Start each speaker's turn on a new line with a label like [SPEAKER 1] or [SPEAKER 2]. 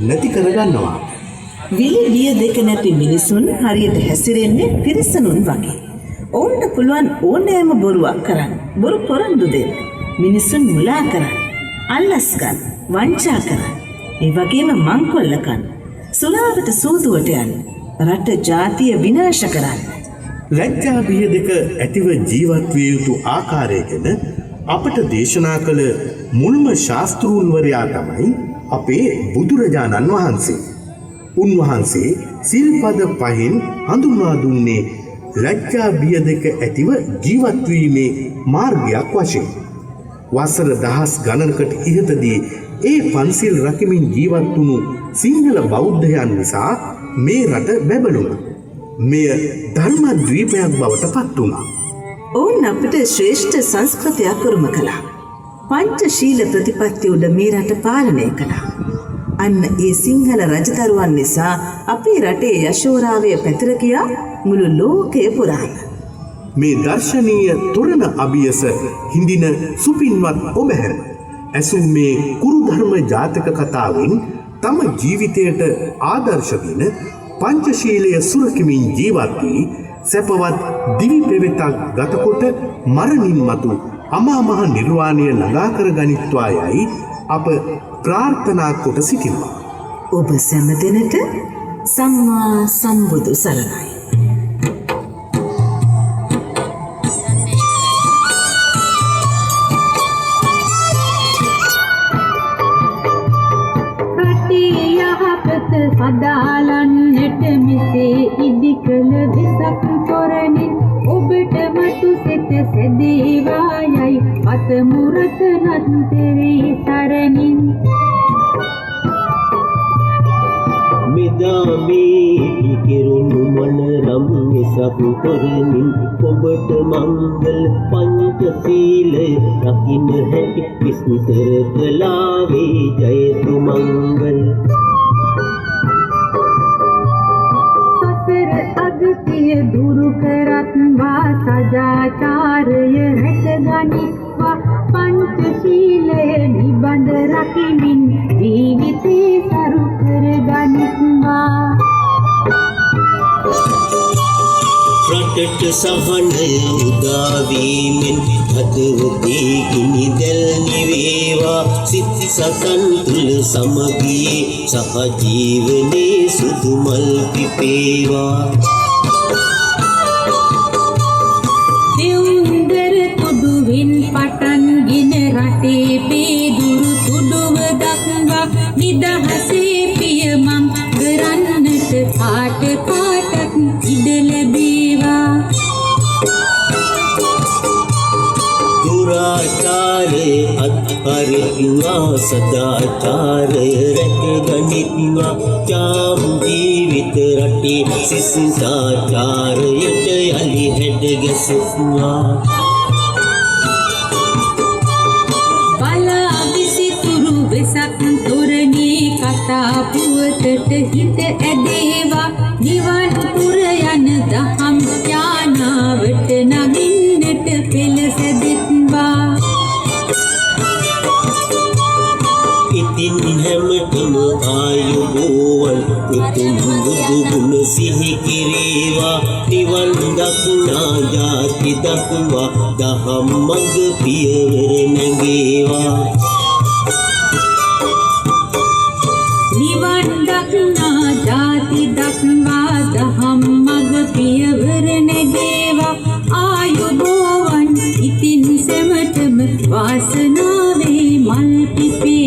[SPEAKER 1] නැති කරගන්නවා.
[SPEAKER 2] විලි බිය දෙක නැති මිනිසුන් හරියට හැසිරෙන්නේ පිරිසනුන් වගේ. ඔවුන්ට පුළුවන් ඕනෑම බොරුවක් කරන්න. බොරු පොරොන්දු දෙන්න. මිනිසුන් මුලා කරන්න. අල්ලස් ගන්න. වංචා කරන්න. ඒ වගේම මංකොල්ල කන්න. සුලාවට සූදුවට යන්න. රට ජාතිය විනාශ කරන්න.
[SPEAKER 1] ලැජ්ජා බිය දෙක ඇතිව ජීවත් විය යුතු ආකාරය ගැන අපට දේශනා කළ මුල්ම ශාස්ත්‍රූන්වරයා තමයි අපේ බුදුරජාණන් වහන්සේ. උන්වහන්සේ සිල්පද පහෙන් හඳුන්වා දුන්නේ ලැජ්ජා බිය දෙක ඇතිව ජීවත් වීමේ මාර්ගයක් වශයෙන්. වසර දහස් ගණනකට ඉහතදී ඒ පන්සිල් රකිමින් ජීවත් වුණු සිංහල බෞද්ධයන් නිසා මේ රට බැබළුණා. මෙය ධර්මද්වීපයක් බවට පත් වුණා.
[SPEAKER 2] ඔවුන් අපට ශ්‍රේෂ්ඨ සංස්කෘතියක් උරුම කළා. පංචශීල ප්‍රතිපත්ති උඩ මේ රට පාලනය කළා. අන්න ඒ සිංහල රජදරුවන් නිසා අපේ රටේ යශෝරාවය පැතිර ගියා මුළු ලෝකය පුරාම.
[SPEAKER 1] මේ දර්ශනීය තොරණ අභියස හිඳින සුපින්වත් ඔබ හැම ඇසූ මේ කුරු ධර්ම ජාතක කතාවෙන් තම ජීවිතයට ආදර්ශගෙන පංචශීලය සුරකිමින් ජීවත් වී සැපවත් දිවි පෙවෙතක් ගතකොට මරණින් මතු අමා මහ නිර්වාණය ළඟා කර ගනිත්වා යයි අප ප්‍රාර්ථනා කොට සිටිනවා.
[SPEAKER 2] ඔබ සැම දෙනට සම්මා සම්බුදු සරණයි.
[SPEAKER 3] සදාලන්නට මෙසේ ඉදිකළ විසක් තොරණින් ඔබට මතු සිත සැදේවායයි පතමුරත නත්තරේ සරණින්
[SPEAKER 4] මෙදා මේ ඉකිරුණු මනරම් විසක් තොරණින් ඔබට මංගල පංචශීලය රකින්න හැටි විස්තර කළාවේ ජයතු මංගල අගතිය දුරු කරත්වා සදාචාරය රැකගනිත්වා පංචශීලය නිබඳ රකිමින් ජීවිතේ සරු කරගනිත්වා රටට සහනය උදාවීමෙන් හදවතේ ගිනි දැල් නිවේවා සිත් සතන් තුල සමගියේ සහජීවනයේ සුදු මල් පිපේවා දෙවුන්දර තුඩුවෙන් පටන්ගෙන රටේ පේදුරු තුඩුව දක්වා නිදහසේ පියමන් කරන්නට කාට කාටත් ඉඩ ලැබේවා දුරාචාරය අත්හරිනවා සදාචාරය රැකගනිත්වා චාම් ජීවිත රටේ සිසිතාචාරයට යලි හැඩ ගැසෙත්වා බලා විසිතුරු වෙසක් තොරණේ කතා පුවතට හිත ඇදේවා නිවන් පුර යන දහම් ඥානාවට නගින්නට පෙළ සැදෙත්වා ඉතින් හැමතෙම ආයුබෝවන් උතුම් බුදු ගුණ සිහි කිරීවා නිවන් දක්නා ජාති දක්වා දහම් මඟ පියවර නැගේවා නිවන් දක්නා ජාති දක්වා දහම් මඟ පියවර නැගේවා ආයුබෝවන් ඉතින් සැමටම වාසනාවේ මල් පිපේ